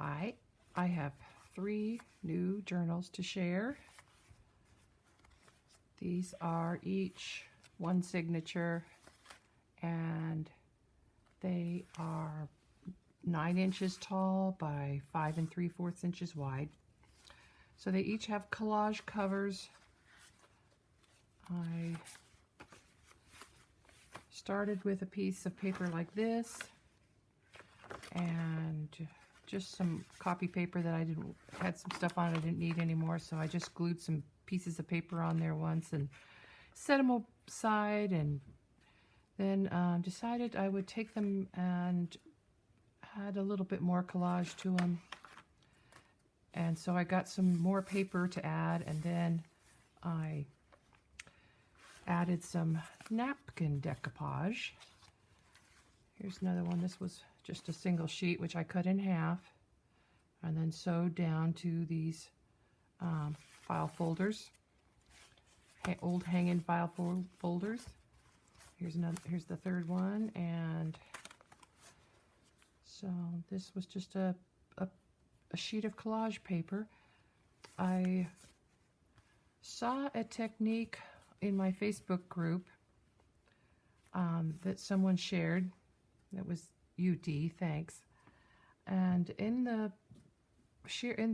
Hi, I have 3 new journals to share. These are each one signature, and they are 9 inches tall by 5 3/4 inches wide. So they each have collage covers. I started with a piece of paper like this and just some copy paper that had some stuff on it I didn't need anymore, so I just glued some pieces of paper on there once and set them aside, and then decided I would take them and add a little bit more collage to them. And so I got some more paper to add, and then I added some napkin decoupage. Here's another one. This was just a single sheet, which I cut in half and then sewed down to these file folders, old hanging file folders. Here's the third one, and so this was just a sheet of collage paper. I saw a technique in my Facebook group that someone shared. That was UD, thanks. And in the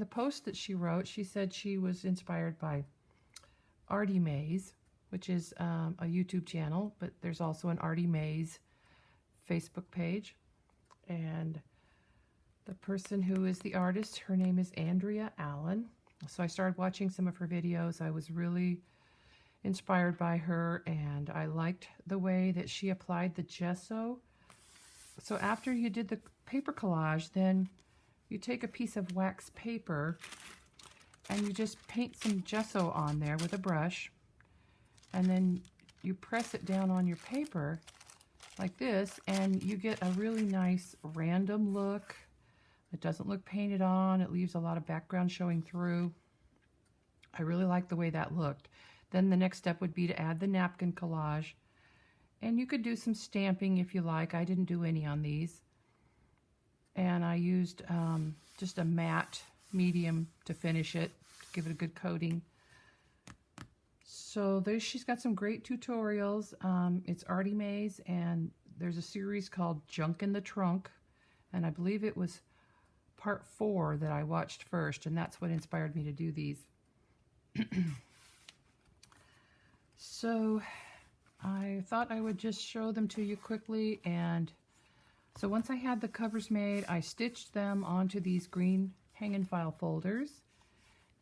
post that she wrote, she said she was inspired by Artie Mays, which is a YouTube channel, but there's also an Artie Mays Facebook page. And the person who is the artist, her name is Andrea Allen. So I started watching some of her videos. I was really inspired by her, and I liked the way that she applied the gesso. So after you did the paper collage, then you take a piece of wax paper and you just paint some gesso on there with a brush, and then you press it down on your paper like this, and you get a really nice random look. It doesn't look painted on. It leaves a lot of background showing through. I really like the way that looked. Then the next step would be to add the napkin collage. And you could do some stamping if you like. I didn't do any on these. And I used just a matte medium to finish it, to give it a good coating. So she's got some great tutorials. It's Artie Mays, and there's a series called Junk in the Trunk. And I believe it was part 4 that I watched first, and that's what inspired me to do these. So I thought I would just show them to you quickly. And so once I had the covers made, I stitched them onto these green hanging file folders,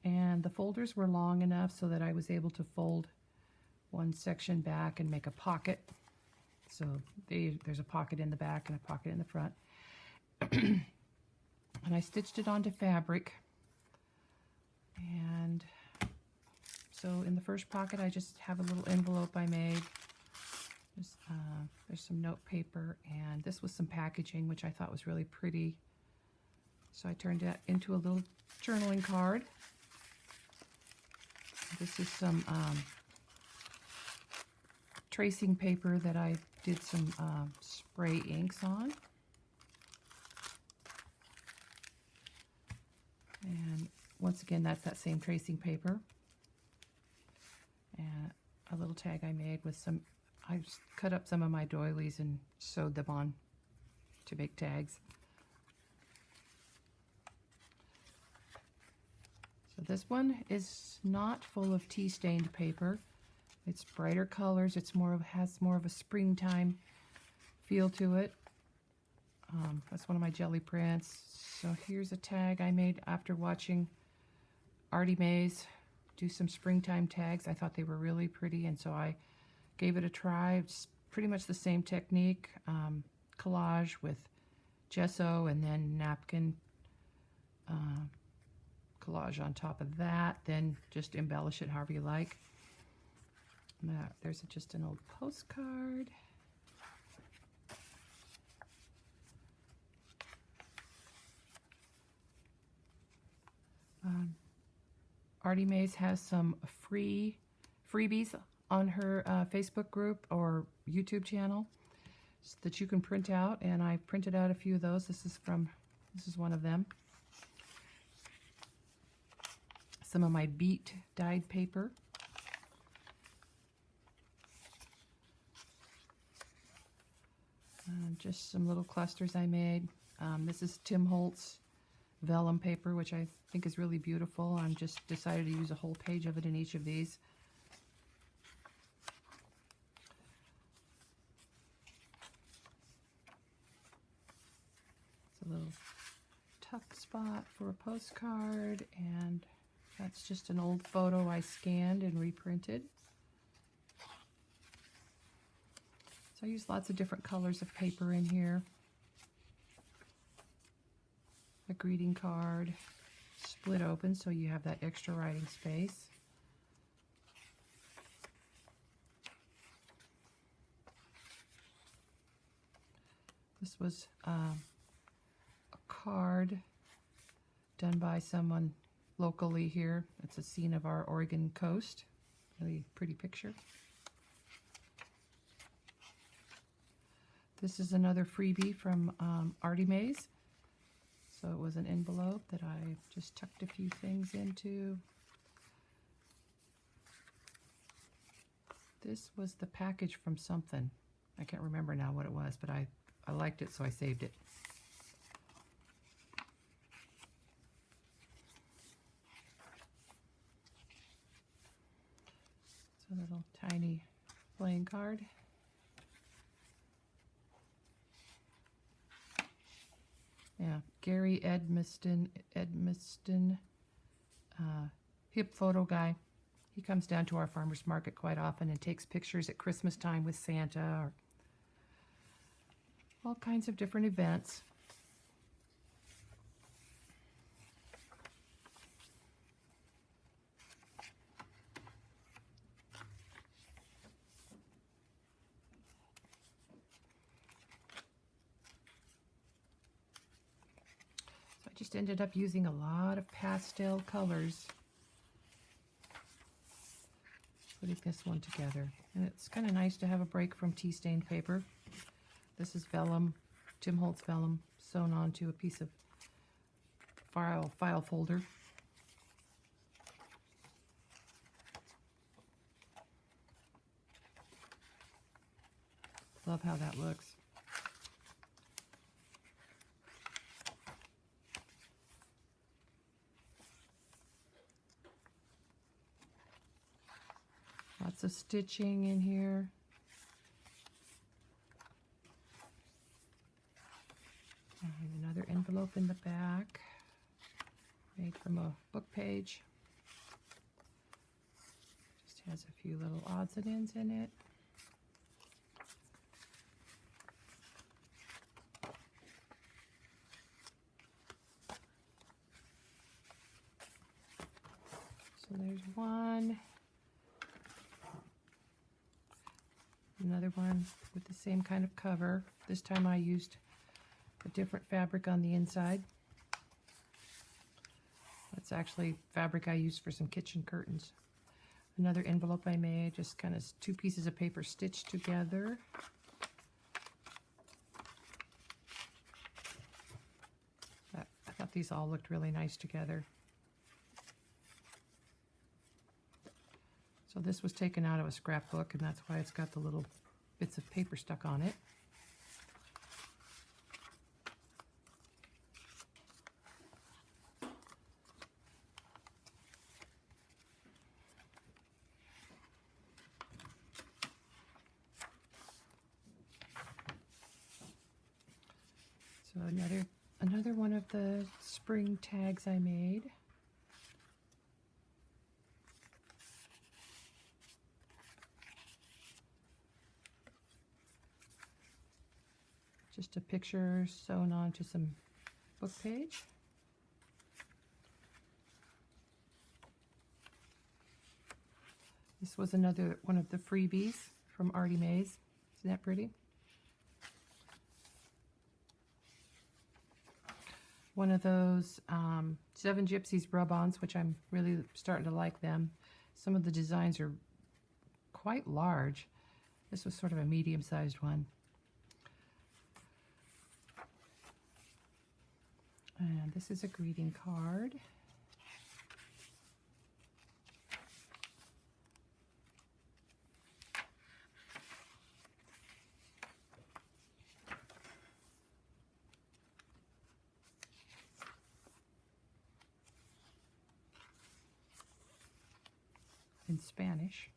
and the folders were long enough so that I was able to fold one section back and make a pocket. So there's a pocket in the back and a pocket in the front. And I stitched it onto fabric. And so in the first pocket, I just have a little envelope I made. There's some note paper, and this was some packaging, which I thought was really pretty. So I turned it into a little journaling card. This is some tracing paper that I did some spray inks on. And once again, that's that same tracing paper. And a little tag I made with I cut up some of my doilies and sewed them on to make tags. So this one is not full of tea-stained paper. It's brighter colors. It's has more of a springtime feel to it. That's one of my jelly prints. So here's a tag I made after watching Artie Mays do some springtime tags. I thought they were really pretty, and so I gave it a try. It's pretty much the same technique, collage with gesso and then napkin collage on top of that. Then just embellish it however you like. There's just an old postcard. Artie Mays has some freebies on her Facebook group or YouTube channel that you can print out, and I printed out a few of those. This is one of them. some of my beet dyed paper. Just some little clusters I made. This is Tim Holtz vellum paper, which I think is really beautiful. I'm just decided to use a whole page of it in each of these. It's a little tuck spot for a postcard, and that's just an old photo I scanned and reprinted. So I use lots of different colors of paper in here. A greeting card, split open so you have that extra writing space. This was a card done by someone locally here. It's a scene of our Oregon coast. Really pretty picture. This is another freebie from Artie Mays. So it was an envelope that I just tucked a few things into. This was the package from something. I can't remember now what it was, but I liked it, so I saved it. It's a little tiny playing card. Yeah, Gary Edmiston, hip photo guy. He comes down to our farmers market quite often and takes pictures at Christmas time with Santa or all kinds of different events. Just ended up using a lot of pastel colors, putting this one together. And it's kind of nice to have a break from tea stained paper. This is vellum, Tim Holtz vellum, sewn onto a piece of file folder. Love how that looks. Lots of stitching in here. And another envelope in the back, made from a book page. Just has a few little odds and ends in it. So there's one. Another one with the same kind of cover. This time I used a different fabric on the inside. That's actually fabric I used for some kitchen curtains. Another envelope I made, just kind of two pieces of paper stitched together. I thought these all looked really nice together. So this was taken out of a scrapbook, and that's why it's got the little bits of paper stuck on it. So another one of the spring tags I made. Just a picture sewn onto some book page. This was another one of the freebies from Artie Mays. Isn't that pretty? One of those Seven Gypsies rub-ons, which I'm really starting to like them. Some of the designs are quite large. This was sort of a medium-sized one. And this is a greeting card. in Spanish.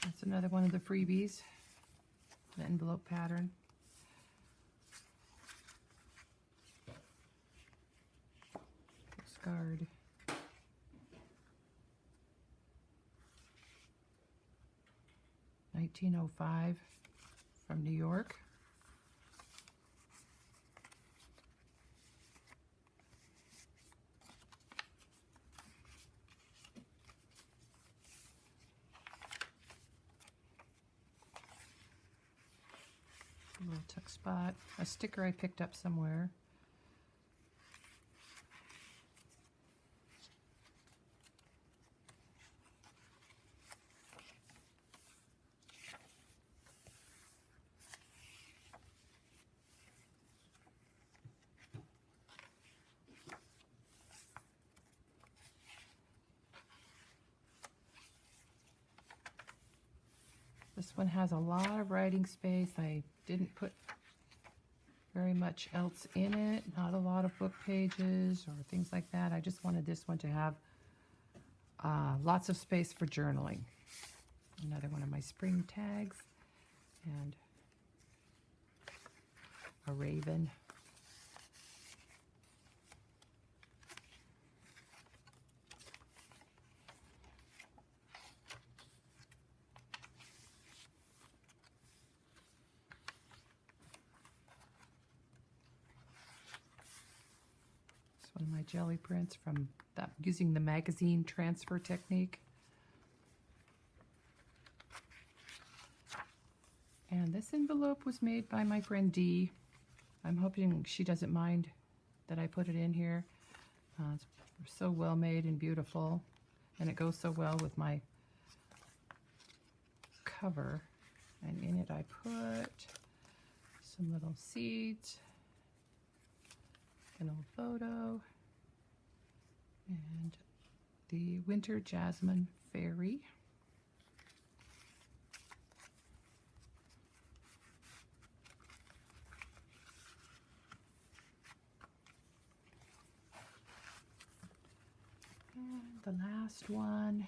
That's another one of the freebies, the envelope pattern. Postcard. $19.05 from New York. A little tuck spot. A sticker I picked up somewhere. This one has a lot of writing space. I didn't put very much else in it. Not a lot of book pages or things like that. I just wanted this one to have lots of space for journaling. Another one of my spring tags. And a raven. One of my jelly prints from that, using the magazine transfer technique. And this envelope was made by my friend Dee. I'm hoping she doesn't mind that I put it in here. It's so well made and beautiful, and it goes so well with my cover. And in it I put some little seeds, an old photo, and the Winter Jasmine Fairy. And the last one,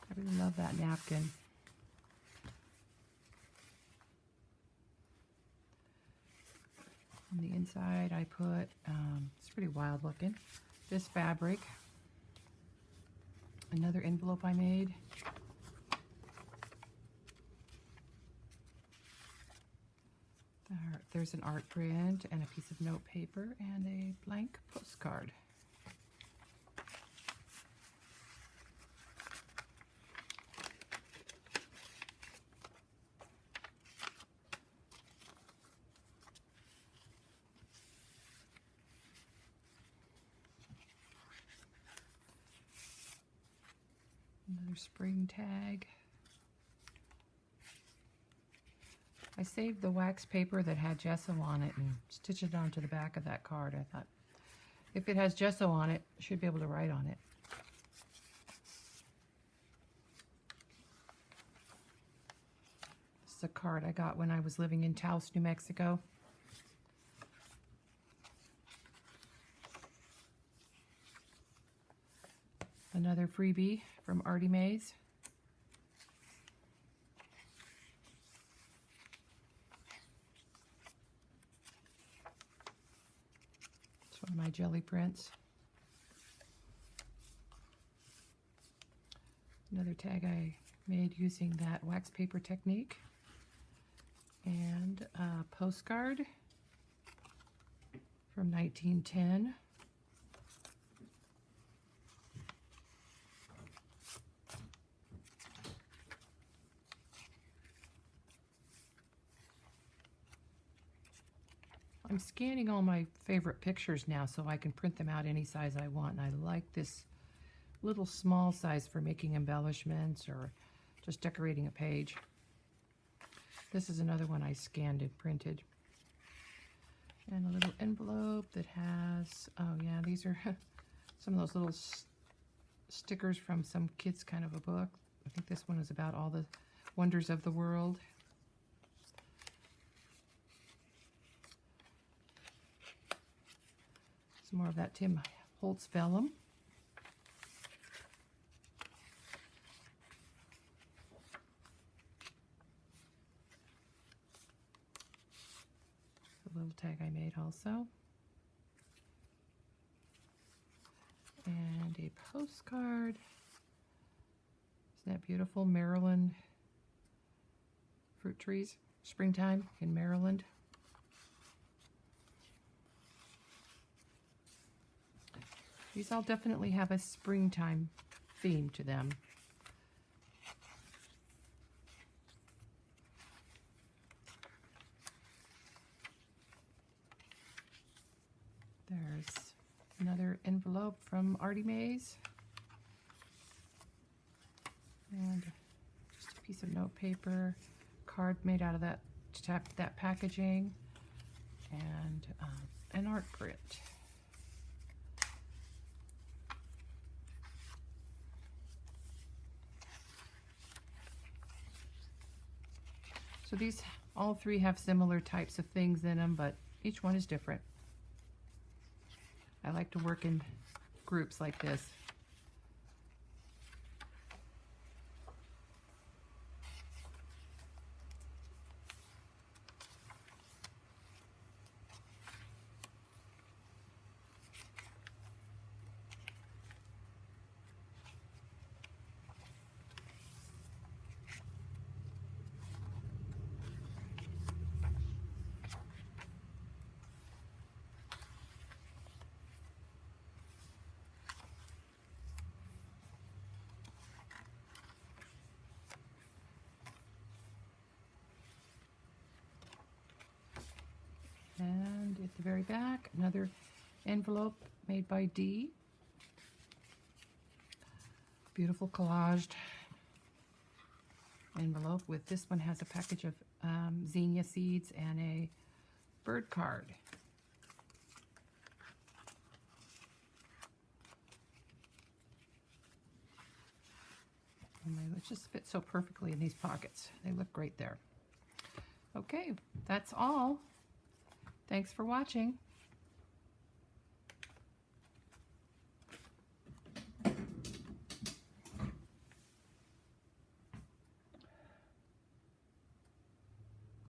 I really love that napkin. On the inside I put, it's pretty wild looking, this fabric. Another envelope I made. There's an art print and a piece of note paper and a blank postcard. Another spring tag. I saved the wax paper that had gesso on it and stitched it onto the back of that card. I thought, if it has gesso on it, I should be able to write on it. This is a card I got when I was living in Taos, New Mexico. Another freebie from Artie Mays. It's one of my jelly prints. Another tag I made using that wax paper technique. And a postcard from 1910. I'm scanning all my favorite pictures now so I can print them out any size I want, and I like this little small size for making embellishments or just decorating a page. This is another one I scanned and printed. And a little envelope that has, oh yeah, these are some of those little stickers from some kids kind of a book. I think this one is about all the wonders of the world. Some more of that Tim Holtz vellum. The little tag I made also. And a postcard. Isn't that beautiful? Maryland fruit trees. Springtime in Maryland. These all definitely have a springtime theme to them. There's another envelope from Artie Mays. And just a piece of note paper, card made out of that packaging, and an art print. So these, all three have similar types of things in them, but each one is different. I like to work in groups like this. And at the very back, another envelope made by Dee. Beautiful collaged envelope. With this one has a package of zinnia seeds and a bird card. And they just fit so perfectly in these pockets. They look great there. Okay, that's all. Thanks for watching.